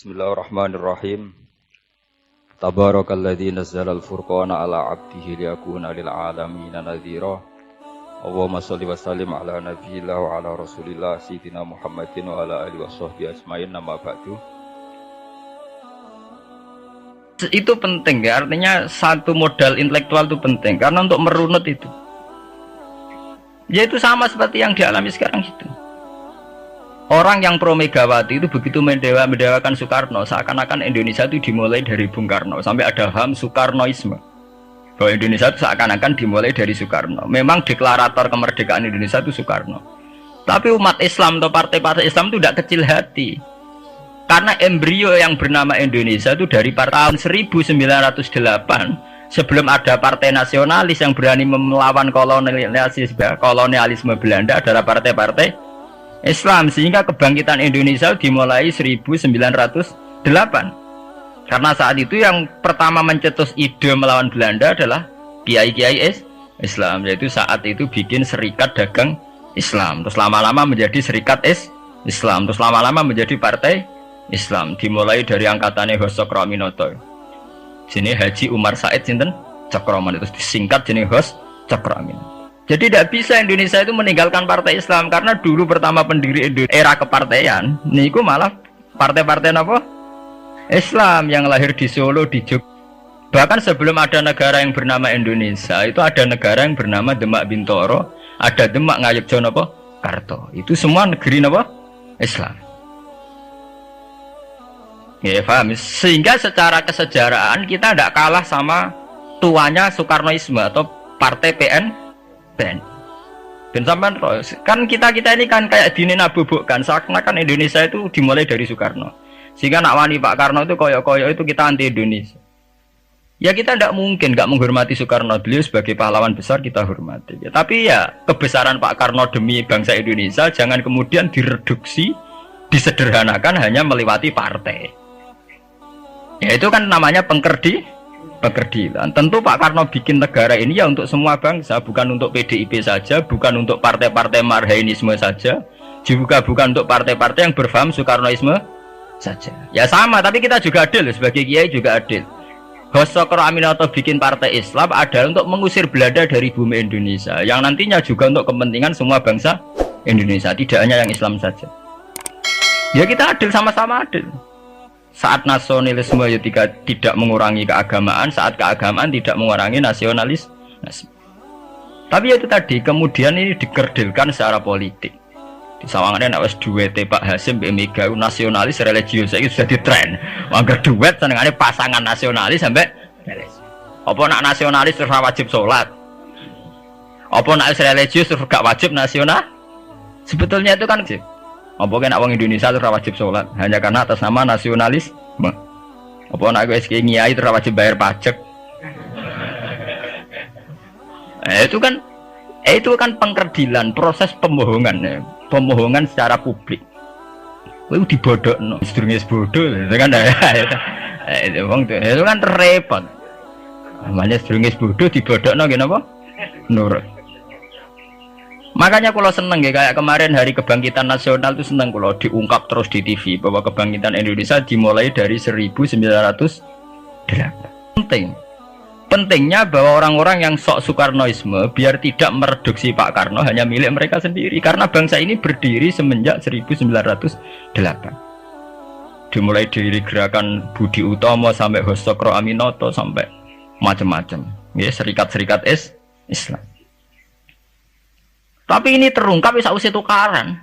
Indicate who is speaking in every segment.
Speaker 1: Bismillahirrahmanirrahim. Tabarakalladzi nazzalal furqana ala 'abdihi liyakuna lil 'alamin nadhira. Allahumma shalli wa sallim ala nabiyyillah wa ala rasulillah sayyidina Muhammadin wa ala alihi washabbihi ajmain. Nama ba'du.
Speaker 2: Itu penting ya, artinya satu modal intelektual itu penting karena untuk merunut itu. Ya itu sama seperti yang dialami sekarang itu. Orang yang pro Megawati itu begitu mendewakan Soekarno, seakan-akan Indonesia itu dimulai dari Bung Karno, sampai ada ham Soekarnoisme. Bahwa Indonesia itu seakan-akan dimulai dari Soekarno. Memang deklarator kemerdekaan Indonesia itu Soekarno. Tapi umat Islam atau partai-partai Islam itu tidak kecil hati. Karena embrio yang bernama Indonesia itu dari tahun 1908, sebelum ada partai nasionalis yang berani melawan kolonialisme Belanda adalah partai-partai Islam, sehingga kebangkitan Indonesia dimulai 1908. Karena saat itu yang pertama mencetus ide melawan Belanda adalah kiai-kiai Islam, yaitu saat itu bikin serikat dagang Islam, terus lama-lama menjadi serikat Islam, terus lama-lama menjadi partai Islam. Dimulai dari angkatannya Hos Cokroaminoto, sini Haji Umar Said sinten Cokroman, itu disingkat jenis Hos Cokroaminoto. Jadi tidak bisa Indonesia itu meninggalkan partai Islam, karena dulu pertama pendiri era kepartaian niku malah partai-partai apa? Islam yang lahir di Solo, di Jogja. Bahkan sebelum ada negara yang bernama Indonesia, itu ada negara yang bernama Demak Bintoro, ada Demak Ngayogja napa? Karto. Itu semua negeri napa? Islam. Ya paham? Sehingga secara kesejarahan kita tidak kalah sama tuanya Soekarnoisme atau partai PN. Dan sampai kan kita ini kan kayak dinabubukkan seakan-akan Indonesia itu dimulai dari Soekarno, sehingga nak wani Pak Karno itu koyok-koyok itu kita anti Indonesia. Ya kita tidak mungkin nggak menghormati Soekarno, beliau sebagai pahlawan besar kita hormati ya, tapi ya kebesaran Pak Karno demi bangsa Indonesia jangan kemudian direduksi, disederhanakan hanya melewati partai. Ya itu kan namanya pengkerdilan. Tentu Pak Karno bikin negara ini ya untuk semua bangsa, bukan untuk PDIP saja, bukan untuk partai-partai marhainisme saja, juga bukan untuk partai-partai yang berfaham Soekarnoisme saja. Ya sama, tapi kita juga adil, sebagai kiai juga adil. Hos Cokroaminoto bikin partai Islam adalah untuk mengusir Belanda dari bumi Indonesia, yang nantinya juga untuk kepentingan semua bangsa Indonesia, tidak hanya yang Islam saja. Ya kita adil, sama-sama adil. Saat nasionalisme ya tidak mengurangi keagamaan, saat keagamaan tidak mengurangi nasionalis. Tapi itu tadi kemudian ini dikerdilkan secara politik. Di sawangannya nak wis duwete Pak Hasim Mbak Mega nasionalis religius itu sudah ditren. Angger duet senengane pasangan nasionalis sampai religius. Apa nak nasionalis terus wajib sholat? Apa nak religius terus gak wajib nasional? Sebetulnya itu kan wajib. Apa kena wong Indonesia itu wajib sholat hanya karena atas nama nasionalisme? Apa nak gue kiai itu wajib bayar pajak? Itu kan pengkerdilan, proses pembohongan ya. Pembohongan secara publik. Itu dibodokno, sedurunge bodoh itu kan itu kan repot. Namanya sedurunge bodoh dibodokno nggih napa? Nurut. Makanya kalau seneng ya, kayak kemarin Hari Kebangkitan Nasional itu seneng kalau diungkap terus di TV bahwa kebangkitan Indonesia dimulai dari 1908. Pentingnya bahwa orang-orang yang sok Soekarnoisme biar tidak mereduksi Pak Karno hanya milik mereka sendiri, karena bangsa ini berdiri semenjak 1908. Dimulai dari gerakan Budi Utomo sampai Hos Cokroaminoto sampai macam-macam ya, serikat-serikat Islam. Tapi ini terungkap sausé tukaran.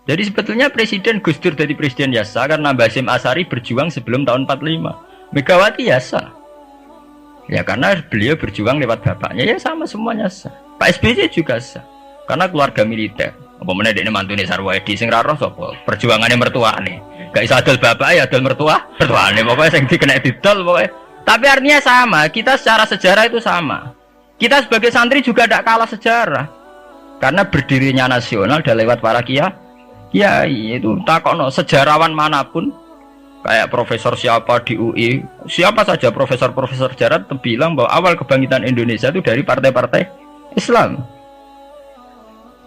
Speaker 2: Jadi sebetulnya Presiden Gus Dur jadi presiden yasa karena Basim Asari berjuang sebelum tahun 45. Megawati yasa. Ya karena beliau berjuang lewat bapaknya, ya sama semuanya sah. Pak SBY juga sah. Karena keluarga militer. Apa meneh dekne mantune Sarwoedi sing ra roh sapa? Perjuangane mertuane. Gak iso adol bapak ya adol mertuane. Pokoke sing dikena didol pokoke. Tapi artinya sama, kita secara sejarah itu sama. Kita sebagai santri juga tidak kalah sejarah. Karena berdirinya nasional udah lewat para kiai itu takokno sejarawan manapun kayak profesor siapa di UI, siapa saja profesor sejarah itu bilang bahwa awal kebangkitan Indonesia itu dari partai-partai Islam.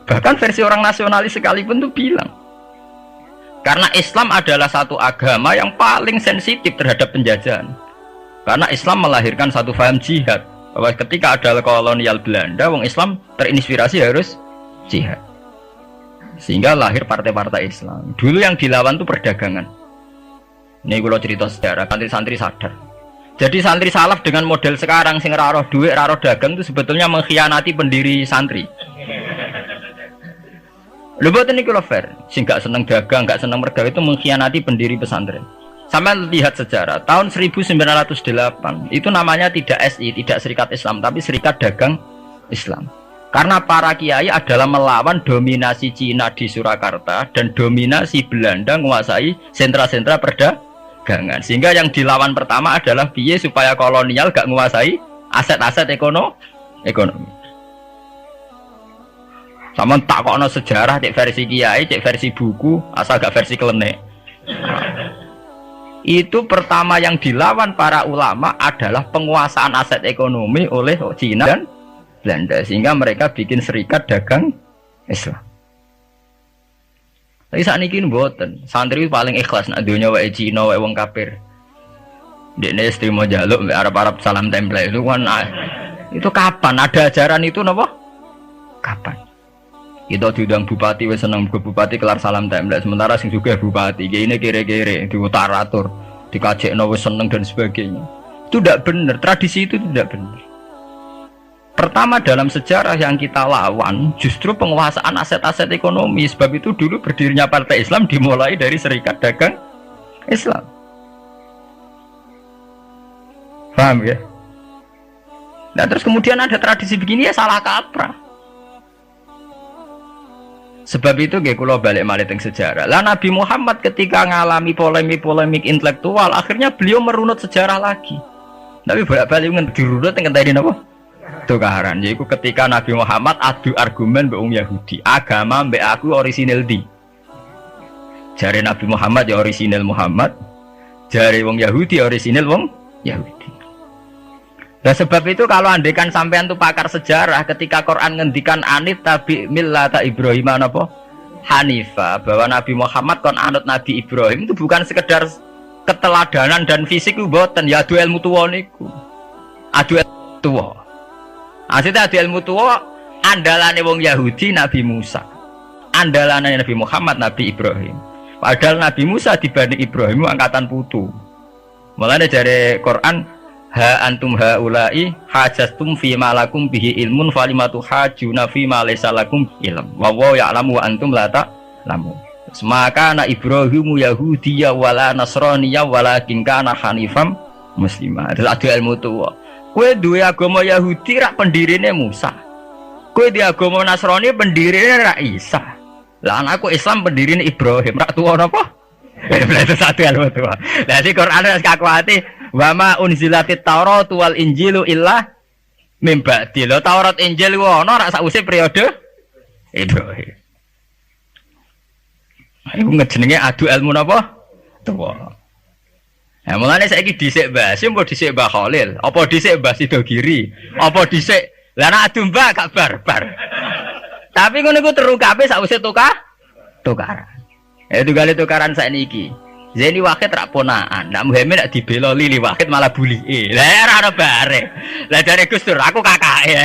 Speaker 2: Bahkan versi orang nasionalis sekalipun tuh bilang Karena Islam adalah satu agama yang paling sensitif terhadap penjajahan. Karena Islam melahirkan satu faham jihad. Bahwa ketika ada kolonial Belanda, wong Islam terinspirasi harus jihad. Sehingga lahir partai-partai Islam. Dulu yang dilawan itu perdagangan. Ini kalau cerita sejarah, santri-santri sadar. Jadi santri salaf dengan model sekarang sing raro duit, raro dagang itu sebetulnya mengkhianati pendiri santri. Lho boten niku lho fair. Sing gak seneng dagang, gak seneng mergawe itu mengkhianati pendiri pesantren. Sama lihat sejarah, tahun 1908 itu namanya tidak SI, tidak Serikat Islam, tapi Serikat Dagang Islam. Karena para kiai adalah melawan dominasi Cina di Surakarta dan dominasi Belanda menguasai sentra-sentra perdagangan. Sehingga yang dilawan pertama adalah piye supaya kolonial gak menguasai aset-aset ekonomi. Sama tak kok no sejarah, cek versi kiai, cek versi buku, asal gak versi klenek. Itu pertama yang dilawan para ulama adalah penguasaan aset ekonomi oleh Cina dan Belanda, sehingga mereka bikin Serikat Dagang Islam. Tapi saat ini mboten, santri paling ikhlas nak dunia wae Cina wae wong kafir. Dekne istrimo jaluk mbek Arab-Arab salam template itu kan itu kapan ada ajaran itu napa? Kapan? Kita diundang bupati wis seneng ke bupati kelar salam template, sementara sing juga bupati ini kere-kere diutar-atur, dikajekno wis seneng dan sebagainya. Itu tidak benar, tradisi itu tidak benar. Pertama dalam sejarah yang kita lawan justru penguasaan aset-aset ekonomi. Sebab itu dulu berdirinya Partai Islam dimulai dari Serikat Dagang Islam. Paham ya? Nah terus kemudian ada tradisi begini ya salah kaprah. Sebab itu nggih kula balik malih teng sejarah. Lah Nabi Muhammad ketika ngalami polemik intelektual, akhirnya beliau merunut sejarah lagi. Tapi bolak-balik dirunut teng ngenteni napa? Tukaran. Yaiku ketika Nabi Muhammad adu argumen mbek wong Yahudi. Agama mbek aku orisinil di. Jare Nabi Muhammad ya orisinil Muhammad. Jare wong Yahudi orisinil wong Yahudi. Nah sebab itu kalau andekan sampean tuh pakar sejarah, ketika Quran ngendikan anit tabi millata Ibrahim apa? Hanifah, bahwa Nabi Muhammad kon anut Nabi Ibrahim itu bukan sekedar keteladanan dan fisik mboten, ya adu ilmu tuwa niku. Adu ilmu tuwa. Asite adu ilmu tuwa andalane wong Yahudi Nabi Musa. Andalane Nabi Muhammad Nabi Ibrahim. Padahal Nabi Musa dibanding Ibrahim angkatan putu. Mulane dari Quran ha antum haula'i hajastum fi ma lakum bihi ilmun falimatu hajuna fi ma laysa lakum ilm wa wa ya'lamu wa antum la ta'lamun. Maka na Ibrahimu Yahudiyya wala Nasraniyya walakin kana hanifam muslimah. Terus ada ilmu tuwa. Kowe duwe agama Yahudi rak pendirine Musa. Kowe di agama Nasrani pendirine rak Isa. Lah anakku Islam pendirine Ibrahim rak tuwa napa? Berarti satu ilmu tuwa. Lah si Quran wis kakuati wa ma unzilatit Taurat wal Injilu illa mim ba'di. Lho Taurat Injil ku ana rak sakwise periode Ibrahim. Iku ngejenenge adu ilmu napa? Tuwa. Nah, mulane saiki dhisik Mbah Hasyim apa dhisik Mbah Khalil? Apa dhisik Mbah Sidogiri? Apa dhisik lah nek adu Mbah gak barbar. Tapi ngono iku terukape sakwise tukaran. Itu kali tukaran sakniki. Zeni Wahid rak ponaan, nak Muhammad nak dibela Lili Wahid malah buli. Lah ora ono bare. Lah jare Gus Dur aku kakake.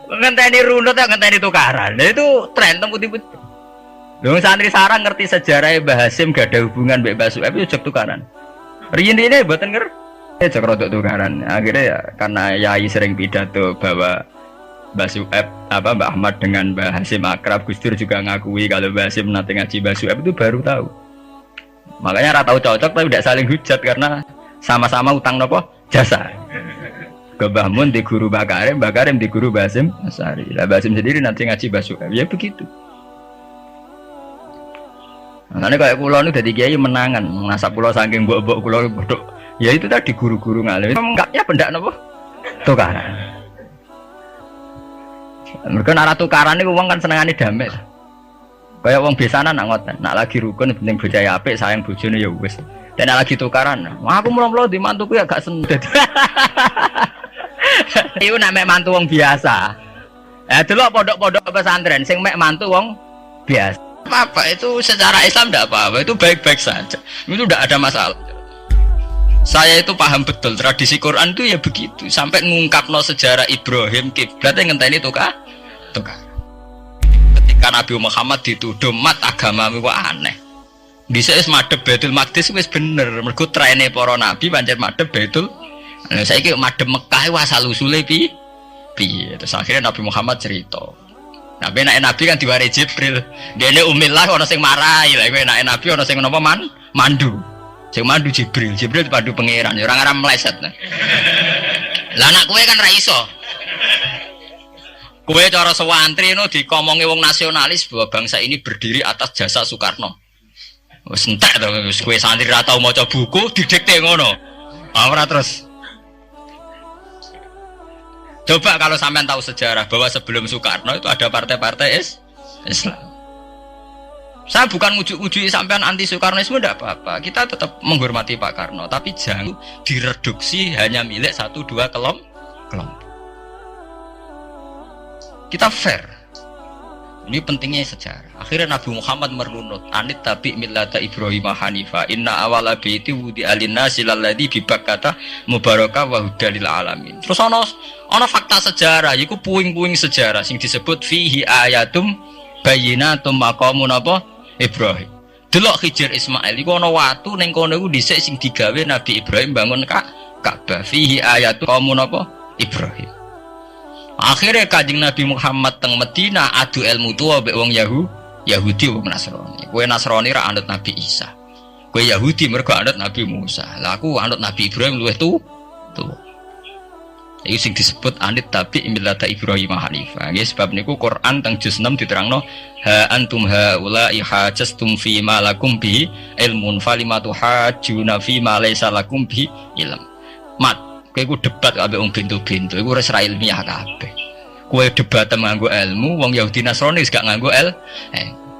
Speaker 2: Ngenteni runut ya ngenteni tukaran. Nah itu tren teng putih-putih. Lho santri sarang ngerti sejarah Mbah Hasyim gak ada hubungan mbek Mbah Su'aib yo jek tukaran. Riyen ini mboten ngerti jek rodok tukaran. Akhirnya ya karena yai sering pidato bahwa Mbah Su'aib Mbah Ahmad dengan Mbah Hasyim akrab, Gus Dur juga ngakui kalau Mbah Hasyim nanti ngaji Mbah Su'aib itu baru tahu. Makanya ora tahu cocok tapi tidak saling hujat karena sama-sama utang nopo jasa. Ke Mbah Mun di guru Mbah Karim di guru Mbah Hasyim Asy'ari. Lah Mbah Hasyim sendiri nanti ngaji Mbah Su'aib. Ya begitu. Makanya kayak kula nu dadi kiai menangan, nasab kula saking mbok-mbok kula bodok. Ya itu tadi guru-guru ngalim. Enggaknya pendak napa? Tukaran. Mereka nak tukaran niku wong kan senengane damai. Kayak wong biasane nak ngoten, nak lagi rukun penting bocah apik sayang bojone ya wis. Dan nak lagi tukaran, aku mulo-mulo di mantuku ya gak seneng. Iku nak mek mantu wong biasa. Delok pondok-pondok pesantren sing mek mantu wong biasa. Apa itu secara Islam tidak apa-apa, itu baik-baik saja, itu tidak ada masalah. Saya itu paham betul tradisi Quran itu ya begitu, sampai ngungkapno sejarah Ibrahim kiblat yang ngenteni tukar. Ketika Nabi Muhammad dituduh mat agamamu kok aneh. Bisa wis madhep Baitul Maqdis wis bener, mergo traine para nabi pancen madhep Baitul. Nah, saiki madhep Mekah wae asal usule piye? Terus akhirnya Nabi Muhammad cerita. Nabi kan diwari Jibril. Dene umillah ana sing marahi, lha kowe enake Nabi ana sing napa mandu. Sing mandu Jibril dipandu pangeran, ya ora ngarep meleset. Lah anak kowe kan ra iso. Kowe cara sewantri no dikomongi wong nasionalis bahwa bangsa ini berdiri atas jasa Soekarno. Wis entek to, wis kowe santri ra tau maca buku didikte ngono. Ora terus. Coba kalau sampean tahu sejarah bahwa sebelum Soekarno itu ada partai-partai Islam. Saya bukan ujuk-ujuk sampean anti Soekarnoisme, tidak apa-apa. Kita tetap menghormati Pak Karno, tapi jangan direduksi hanya milik 1-2 kelompok. Kita fair. Ini pentingnya sejarah. Akhirnya Nabi Muhammad merunut, anit tabi millata Ibrahim hanifa, inna awala baiti wudi alinnasi lalladzi bi Bakkata mubarakah wa hudalil alamin. Terus ana fakta sejarah, yaiku puing-puing sejarah sing disebut fihi ayatum bayyinatum maqamun apa Ibrahim. Delok Khidir Ismail iku ana watu ning kono iku dhisik sing digawe Nabi Ibrahim bangun Ka'bah. Fihi ayatum maqamun apa Ibrahim. Akhirnya Kanjeng Nabi Muhammad teng Medina adu ilmu tua mbek wong Yahudi wong Nasrani. Kowe Nasrani ra anut Nabi Isa. Kowe Yahudi mergo anut Nabi Musa. Lah aku anut Nabi Ibrahim luwih tuwa. Iki sing disebut anit tabi millata Ibrahim hanifa. Nggih sebab niku Quran teng juz 6 diterangno ha antum haula ihajastum fi ma lakum bi ilmun falimatu hajjuna fi ma laysa lakum bi ilm. Mat kowe ku debat ambek wong bintu-bintu iku wis ra ilmiah kabeh. Kowe debat nganggo ilmu, wong Yahudi Nasrani wis gak nganggo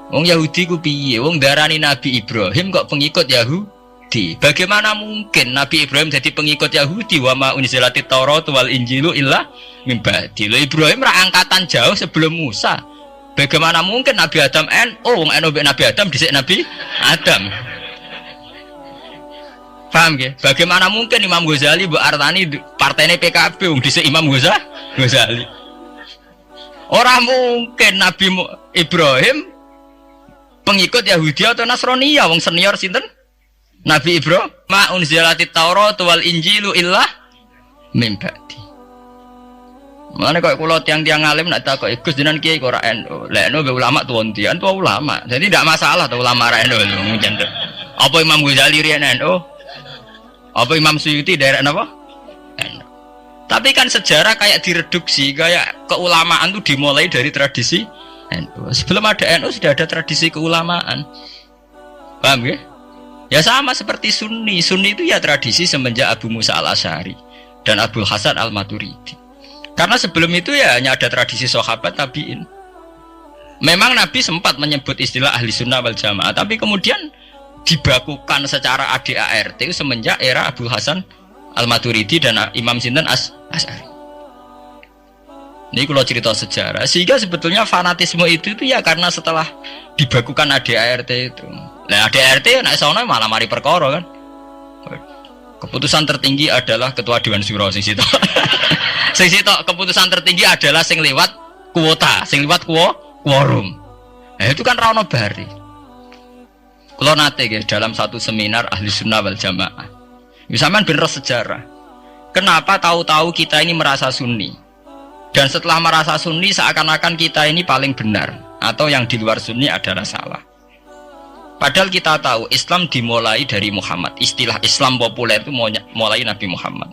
Speaker 2: wong Yahudi ku piye? Wong darani Nabi Ibrahim kok pengikut Yahudi. Bagaimana mungkin Nabi Ibrahim jadi pengikut Yahudi? Wa ma unzilatit Taurat wal Injilu illa min ba'di. Ibrahim ra angkatan jauh sebelum Musa. Bagaimana mungkin Nabi Adam wong Nabi Adam dhisik Nabi Adam. Paham ya? Bagaimana mungkin Imam Ghazali Mbok Artani partainya PKB wong dhisik Imam Ghazali. Orang mungkin Nabi Ibrahim pengikut Yahudi atau Nasrani ya wong senior sinten? Nabi Ibrahim ma unzilatit Taurat wal Injilu illa min ba'di. Mane kok kula tiang-tiang alim nak takok Gus jenengan kiai kok ora NU. Lah NU be ulama tuwon-tian tua ulama. Jadi tidak masalah tuh ulama ra NU mungkin. Apa Imam Ghazali riyen NU? Apa Imam Suyuti daerah apa? NU. Tapi kan sejarah kayak direduksi, kayak keulamaan itu dimulai dari tradisi NU. Sebelum ada NU sudah ada tradisi keulamaan. Paham ya? Ya sama seperti Sunni. Sunni itu ya tradisi semenjak Abu Musa al-Asy'ari dan Abdul Hasan al-Maturidi. Karena sebelum itu ya hanya ada tradisi sahabat tabi'in. Memang Nabi sempat menyebut istilah ahli sunnah wal jamaah, tapi kemudian dibakukan secara ADART semenjak era Abdul Hasan Al-Maturidi dan Imam Sinten Asy'ari. Ini kalau cerita sejarah, sehingga sebetulnya fanatisme itu ya karena setelah dibakukan ADART itu. Nah ADART nek sono malah mari perkara kan. Keputusan tertinggi adalah Ketua Dewan Syuro sing sitok. Sing sitok keputusan tertinggi adalah sing lewat kuota, sing lewat quorum. Nah itu kan ra ono bari. Kalau nate guys dalam satu seminar ahli sunnah wal jamaah, misalnya bener sejarah. Kenapa tahu-tahu kita ini merasa sunni, dan setelah merasa sunni seakan-akan kita ini paling benar, atau yang di luar sunni adalah salah. Padahal kita tahu Islam dimulai dari Muhammad. Istilah Islam populer itu mulai Nabi Muhammad.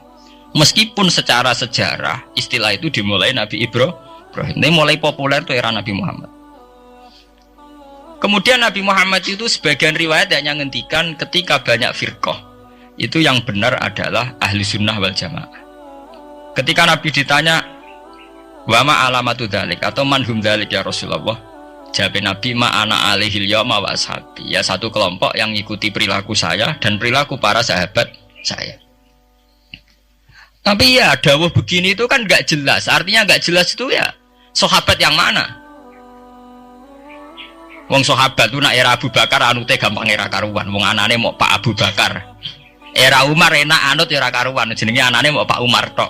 Speaker 2: Meskipun secara sejarah istilah itu dimulai Nabi Ibrahim. Ini mulai populer itu era Nabi Muhammad. Kemudian Nabi Muhammad itu sebagian riwayat hanya ngendikan ketika banyak firqah itu yang benar adalah ahli sunnah wal jamaah. Ketika Nabi ditanya wa ma alamatu dzalik atau manhum dzalik ya Rasulullah, jawab Nabi ma ana alaihil yauma wa ashabi, ya satu kelompok yang mengikuti perilaku saya dan perilaku para sahabat saya. Tapi ya dawuh begini itu kan nggak jelas, artinya nggak jelas itu ya sahabat yang mana? Wong sahabat itu nak era Abu Bakar anute gampang era karuan. Wong anane mau Pak Abu Bakar. Era Umar enak anut era karuan. Jenenge anane mau Pak Umar tok.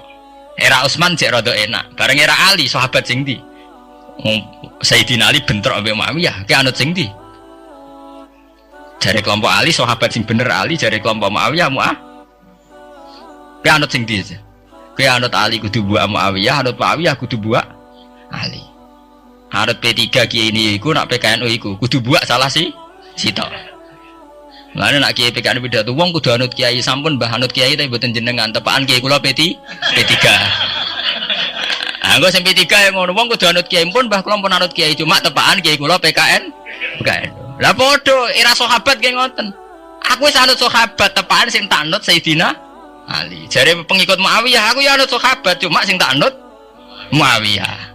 Speaker 2: Era Utsman jek rada enak. Bareng era Ali sahabat sing ndi? Sayyidina Ali bentrok ambek Muawiyah, ki anut sing ndi? Jare kelompok Ali sahabat sing bener Ali, jare kelompok Muawiyah ki anut sing ndi? Ki anut Ali kudu buak Muawiyah, anut Muawiyah kudu buak Ali. Anut P3 kiai ini iku nak PKNU iku kudu buak salah sitok. Lane nak kiai PKNU pidato wong kudu anut kiai sampun mbah anut kiai tapi mboten jenengan tepaan kiai kula P3. Anggo sing P3 yang ngono wong kudu anut kiai pun mbah kula pun anut kiai cuma tepaan kiai kula PKNU. Lah padha era sahabat ki ngoten. Aku wis anut sahabat tepaan sing tak anut Sayyidina Ali. Jare pengikut Muawiyah aku ya anut sahabat cuma sing tak anut Muawiyah.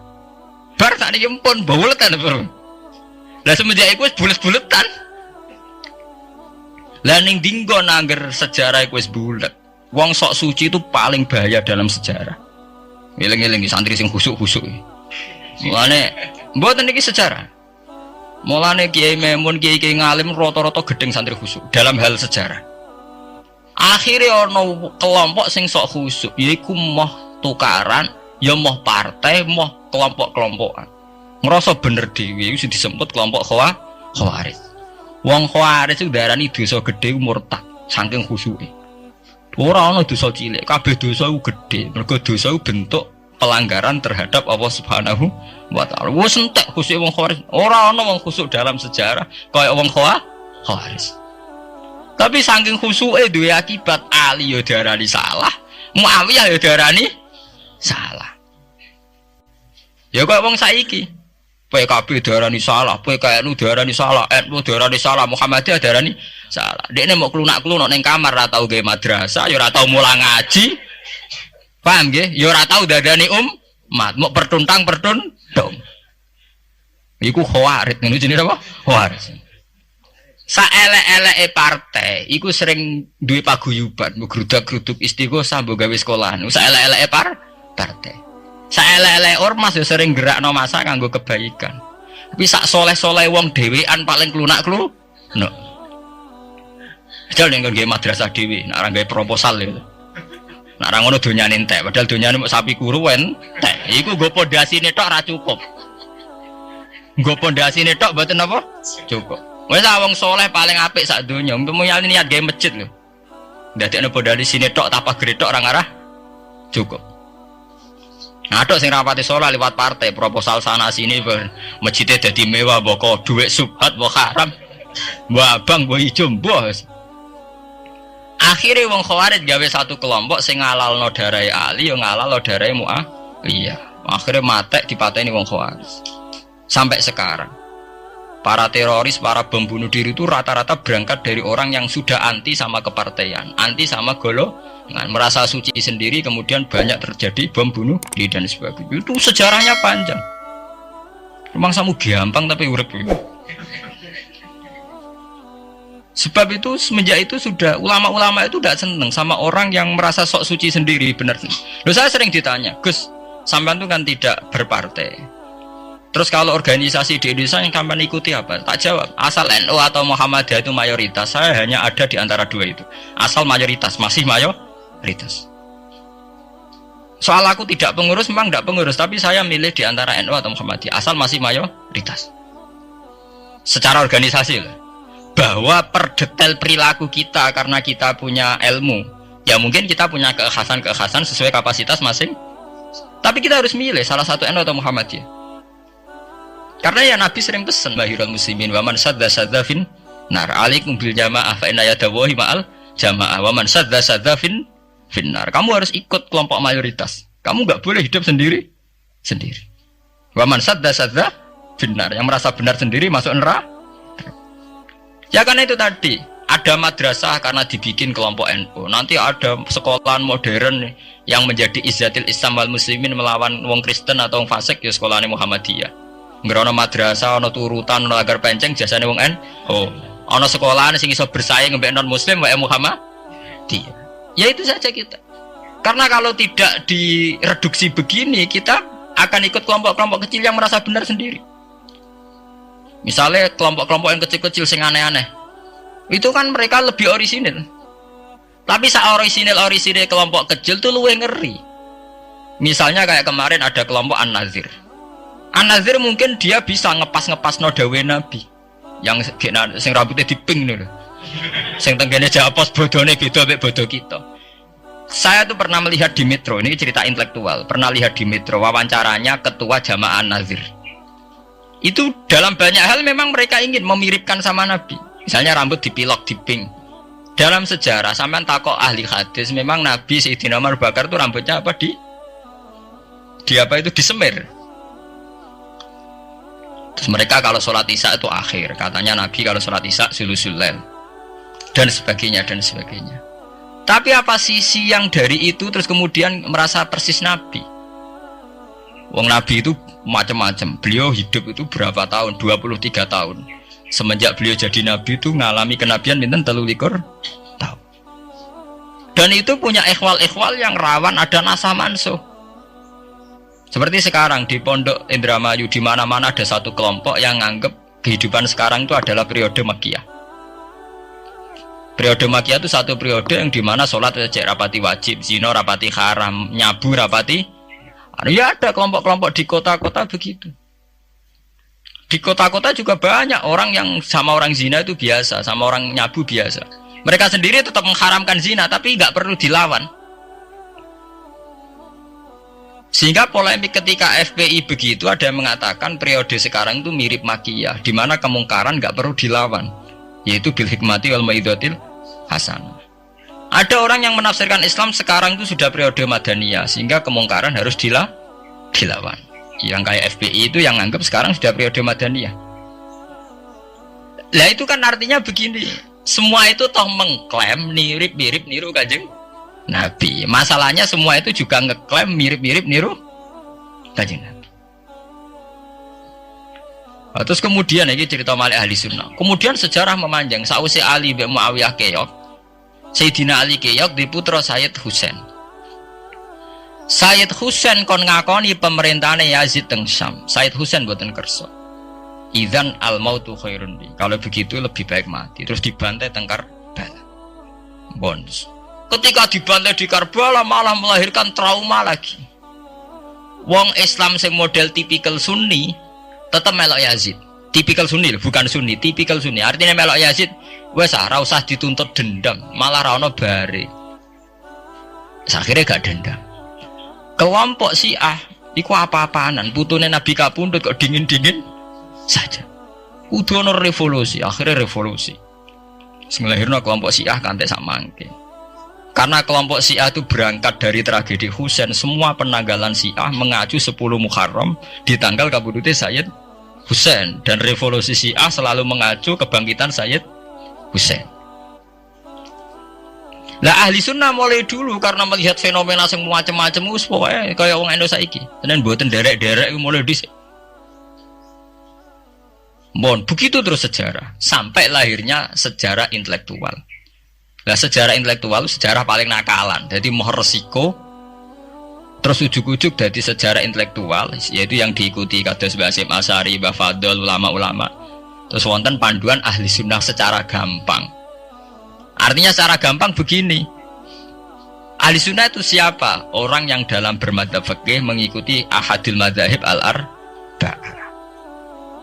Speaker 2: Bar sakniki pun buletan, Bro. Lah semenjak iku wis bulet-buletan. Lah ning dinggo nangger sejarah iku wis bulet. Wong sok suci itu paling bahaya dalam sejarah. Eling-eling santri sing khusuk-khusuk. Mulane mboten niki sejarah. Mulane Kiai Memun, Kiai ngalim rata-rata gedeng santri khusuk dalam hal sejarah. Akhirnya ono kelompok sing sok khusuk yaiku moh tukaran, ya moh partai, moh kelompok-kelompokan. Ngerasa bener dhewe iku disebut kelompok Khawarij. Wong Khawarij itu darani dosa gedhe murtad saking khusuke. Ora ana dosa cilik, kabeh dosa iku gedhe. Mergo dosa iku bentuk pelanggaran terhadap Allah Subhanahu wa taala. Wis entek khusuk wong Khawarij. Ora ana wong khusuk dalam sejarah kaya wong Khawarij. Tapi saking khusuke duwe akibat Ali ya darani salah, Muawiyah ya darani salah. Ya kok wong saiki PKB darani salah, PKNU darani salah, NU darani salah, Muhammadiyah darani salah. Dekne mau klunak-klunuk ning kamar ora tau gawe madrasah, ya ora tau mulang ngaji. Paham nggih? Ya ora tau dadani umat, mau pertuntang-pertuntung. Iku Khawarij, ngene jenenge apa? Khawarij. Saelek-eleke partai iku sering duwe paguyuban, mbok grudak-gruduk istighosah mbok gawe sekolahan. Saelek-eleke partai. Saelek-elek ormas ya sering gerakno masa kanggo kebaikan. Tapi sak soleh-soleh wong dhewean paling klunak-klunuk. No. Jal ning nggo madrasah dhewe, nek ora gawe proposal ya. Nek ora ngono donyane entek, padahal donyane mung sapi kuru entek. Iku nggo pondasine tok ora cukup. Nggo pondasine tok mboten apa? Cukup. Wis wong soleh paling apik sak donya, umpama niat gawe masjid lho. Ndadekno pondasine tok tapah gretok ora ngarah cukup. Ada sing rapati sholat lewat partai proposal sana sini masjidnya jadi mewah boko duit subhat boko haram mbak abang mbak ijo bos. Akhirnya wong Khawarij gawe satu kelompok sing ngalalno darai Ali yang ngalalno darai Muawiyah. Akhirnya matek dipateni wong Khawarij. Sampai sekarang para teroris, para bom bunuh diri itu rata-rata berangkat dari orang yang sudah anti sama kepartaian, anti sama golongan, merasa suci sendiri, kemudian banyak terjadi bom bunuh diri dan sebagainya. Itu sejarahnya panjang. Memang samu gampang tapi urip. Sebab itu semenjak itu sudah ulama-ulama itu tidak seneng sama orang yang merasa sok suci sendiri, benar. Loh, saya sering ditanya, Gus, sampean itu kan tidak berpartai. Terus kalau organisasi di Indonesia yang kapan ikuti apa? Tak jawab. Asal NU atau Muhammadiyah itu mayoritas, saya hanya ada di antara dua itu. Asal mayoritas, masih mayoritas. Soal aku tidak pengurus, memang tidak pengurus, tapi saya milih di antara NU atau Muhammadiyah. Asal masih mayoritas. Secara organisasi lah. Bahwa per detail perilaku kita karena kita punya ilmu, ya mungkin kita punya keekhasan sesuai kapasitas masing. Tapi kita harus milih salah satu NU atau Muhammadiyah. Karena ya Nabi sering pesan mahirul muslimin wa man sadda fin nar alaikum bil jamaah fa inna yadawahi ma'al jamaah wa man sadda fin nar. Kamu harus ikut kelompok mayoritas. Kamu enggak boleh hidup sendiri. Wa man sadda fin nar, yang merasa benar sendiri masuk neraka. Ya karena itu tadi ada madrasah karena dibikin kelompok NU. Nanti ada sekolahan modern yang menjadi izzatil Islam wal muslimin melawan wong Kristen atau wong fasik, ya sekolahane Muhammadiyah. Ngerono madrasah, ono turutan, ono agar penceng, jasane wong ono sekolahan sing iso bersaing mbek non muslim wae Muhammadiyah. Ya itu saja kita. Karena kalau tidak direduksi begini, kita akan ikut kelompok-kelompok kecil yang merasa benar sendiri. Misalnya kelompok-kelompok yang kecil-kecil sing aneh-aneh. Itu kan mereka lebih orisinil. Tapi saat orisinil kelompok kecil tuh luwih ngeri. Misalnya kayak kemarin ada kelompok An-Nazir. An-Nazir mungkin dia bisa ngepas no dawe Nabi. Yang sing rambutnya diping nih loh. Sing tenggene japos bodone beda mek bodo kita. Saya tuh pernah melihat di Metro, ini cerita intelektual. Pernah lihat di Metro wawancaranya ketua Jamaah An-Nazir. Itu dalam banyak hal memang mereka ingin memiripkan sama Nabi. Misalnya rambut dipilok, diping. Dalam sejarah sampean takok ahli hadis, memang Nabi Sayyidina Umar Bakar itu rambutnya apa di apa itu disemir. Terus mereka kalau sholat isya itu akhir, katanya Nabi kalau sholat isya sulusul lail dan sebagainya dan sebagainya. Tapi apa sisi yang dari itu terus kemudian merasa persis Nabi? Wong Nabi itu macam-macam. Beliau hidup itu berapa tahun? 23 tahun. Semenjak beliau jadi Nabi itu ngalami kenabian pinten 33 tahun. Dan itu punya ikhwal-ikhwal yang rawan ada nasah mansuh. Seperti sekarang di Pondok Indramayu di mana-mana ada satu kelompok yang nganggep kehidupan sekarang itu adalah periode Makkiyah. Periode Makkiyah itu satu periode yang dimana sholat cek rapati wajib, zina rapati haram, nyabu rapati. Ya ada kelompok-kelompok di kota-kota begitu. Di kota-kota juga banyak orang yang sama orang zina itu biasa, sama orang nyabu biasa. Mereka sendiri tetap mengharamkan zina, tapi nggak perlu dilawan. Sehingga polemik ketika FPI begitu ada yang mengatakan periode sekarang itu mirip Makkiyah, di mana kemungkaran nggak perlu dilawan, yaitu bil hikmati wal mau'izatil hasanah. Ada orang yang menafsirkan Islam sekarang itu sudah periode Madaniyah, sehingga kemungkaran harus dilawan. Yang kayak FPI itu yang anggap sekarang sudah periode Madaniyah. Lah itu kan artinya begini, semua itu toh mengklaim mirip-mirip niru Kanjeng Nabi. Masalahnya semua itu juga ngeklaim mirip-mirip niru Kanjeng Nabi. Nah, terus kemudian ini cerita Malik ahli sunnah. Kemudian sejarah memanjang. Sausé Ali bin Muawiyah keok, Sayyidina Ali keok di putra Sayyid Husain. Sayyid Husain kon ngakoni pemerintahane Yazid teng Syam. Sayyid Husain boten kersa. Idzan al mautu khairun li. Kalau begitu lebih baik mati. Terus dibantai teng Karbala. Bons. Ketika dibantai di Karbala malah melahirkan trauma lagi. Wong Islam sing model tipikal Sunni tetap melok Yazid. Tipikal Sunni bukan Sunni, tipikal Sunni. Artinya melok Yazid, wes ora usah dituntut dendam, malah ra ono bare. Akhirnya gak dendam. Kelompok Syiah iku apa-apaanan, putune Nabi kapundhut kok dingin-dingin saja. Kudu ono revolusi, akhirnya revolusi. Sing lahirno kelompok Syiah kanthi sak mangke. Karena kelompok Syiah itu berangkat dari tragedi Husain, semua penanggalan Syiah mengacu 10 Muharram di tanggal kabudute Sayyid Husain, dan revolusi Syiah selalu mengacu kebangkitan Sayyid Husain. Lah ahli sunnah mulai dulu karena melihat fenomena semua macam-macam wis pokoke kaya wong Indonesia saiki. Tenan mboten derek-derek mulai dhisik. Bon, begitu terus sejarah sampai lahirnya sejarah intelektual. Nah, sejarah intelektual sejarah paling nakalan. Jadi mau resiko terus ujuk-ujuk dari sejarah intelektual yaitu yang diikuti kados Mbah Hasyim Asy'ari, Mbah Fadl, ulama-ulama. Terus wonten panduan ahli sunnah secara gampang. Artinya secara gampang begini. Ahli sunnah itu siapa? Orang yang dalam bermadzhab fikih mengikuti ahadul madzahib al-arba'ah.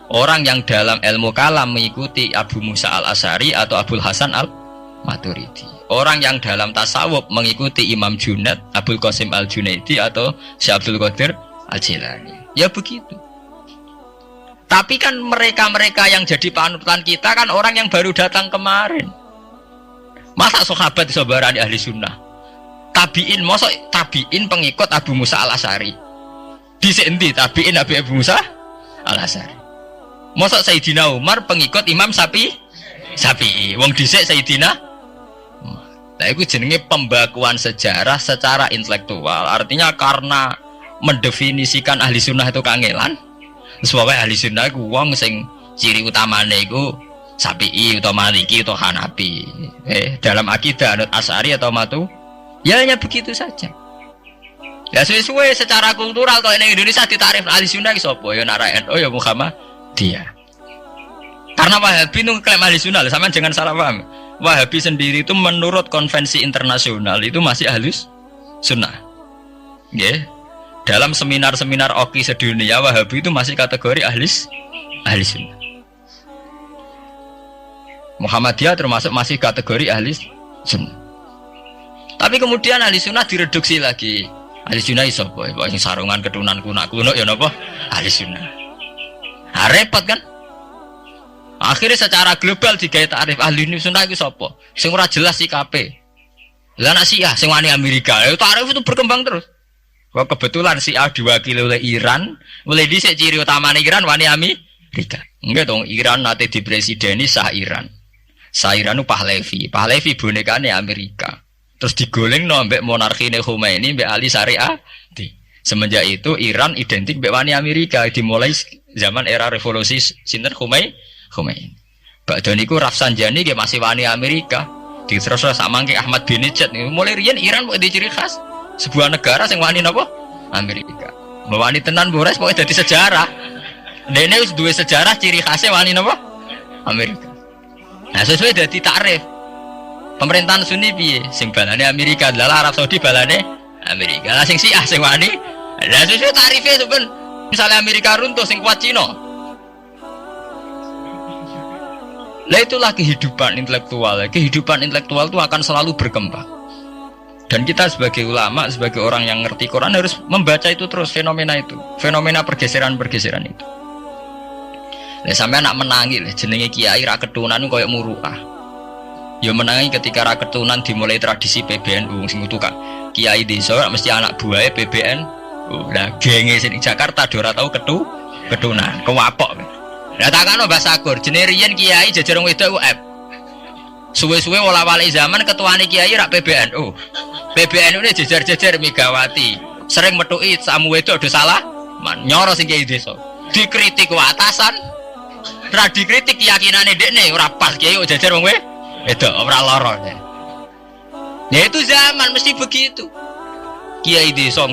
Speaker 2: Orang yang dalam ilmu kalam mengikuti Abu Musa al-Asy'ari atau Abul Hasan al-Maturidi. Orang yang dalam tasawuf mengikuti Imam Junaid, Abul Qasim al-Junaidi atau Syekh Abdul Qadir al-Jilani. Ya begitu. Tapi kan mereka-mereka yang jadi panutan kita kan orang yang baru datang kemarin. Masa sahabat disobarani ahli sunnah? Tabiin, masa tabiin pengikut Abu Musa al-Asy'ari? Dhisik endi tabiin Abu Musa al-Asy'ari? Masa Sayyidina Umar pengikut Imam Syafi'i? Wong dhisik Sayyidina. Nah, itu jenenge pembakuan sejarah secara intelektual. Artinya karena mendefinisikan ahli sunnah itu kangelan. Sebabnya ahli sunnah itu wong sing ciri utamanya itu Syafi'i atau Maliki atau Hanafi. Dalam akidah anut Asy'ari atau Matu, ya hanya begitu saja. Ya sesuai secara kultural kalau di Indonesia ditarif ahli sunnah ki sapa? Ya NU ya Muhammadiyah. Karena Wahabi itu klaim ahli sunnah, sama jangan salah paham. Wahabi sendiri itu menurut konvensi internasional itu masih ahli sunnah. Ya. Dalam seminar-seminar OKI sedunia, Wahabi itu masih kategori ahli sunnah. Muhammadiyah termasuk masih kategori ahli sunnah. Tapi kemudian ahli sunnah direduksi lagi. Ahli sunnah iso apa? Yang sarungan ketunan kuno ya napa? Ahli sunnah. Nah, repot kan? Akhirnya secara global digawe takrif ahli sunnah itu sapa? Sing ora jelas sikape. Lah nek Syiah sing wani Amerika, takrif itu berkembang terus. Wah, kebetulan Syiah diwakili oleh Iran, mulai dhisik ciri utamane Iran wani Amerika. Enggak dong, Iran nate dipresideni sah Iran. Sah Iran itu Pahlavi. Pahlavi bonekane Amerika. Terus digolengno mbek monarkine Khomeini mbek Ali Syariah. Semenjak itu Iran identik mbek wani Amerika, dimulai zaman era revolusi sinten Khomeini. Bakda niku Rafsanjani nggih masih wani Amerika. Diterusno samangke Ahmad Binejad niku mulai riyen Iran kok ciri khas sebuah negara sing wani napa? Amerika. Wani tenan Boris pokoke dadi sejarah. Dene wis duwe sejarah ciri khasnya wani napa? Amerika. Nah, sesuai dadi takrif. Pemerintahan Sunni piye? Sing balane Amerika, lha Arab Saudi balane Amerika. Lah sing Syiah sing wani. Lah sesuai tarife itu kan. Misalnya Amerika runtuh sing kuat Cina. Lah itulah kehidupan intelektual. Kehidupan intelektual itu akan selalu berkembang. Dan kita sebagai ulama, sebagai orang yang ngerti Quran harus membaca itu terus, fenomena itu, fenomena pergeseran-pergeseran itu. Lah sampai anak menangi, jenenge kiai ra ketunan koyo muruah. Ya menangi ketika ra ketunan dimulai tradisi PBNU sing tukang kiai desa mesti anak buahe PBNU. Lah genge sing Jakarta ora tau ketunan, kewapok. Lah takano Mbah Sakur, jenenge riyen kiai jajar wong wedok UF. Suwe-suwe wala-wali zaman ketuane kiai rak PBNU. PBNU ini jejer-jejer Megawati. Sering metuki samu wedok do salah, nyoro sing kiai desa. Dikritik ku atasan. Ra dikritik keyakinane dekne ora pas kiai kok jejer wong wedok ora lara. Ya itu zaman mesti begitu. Kiai desa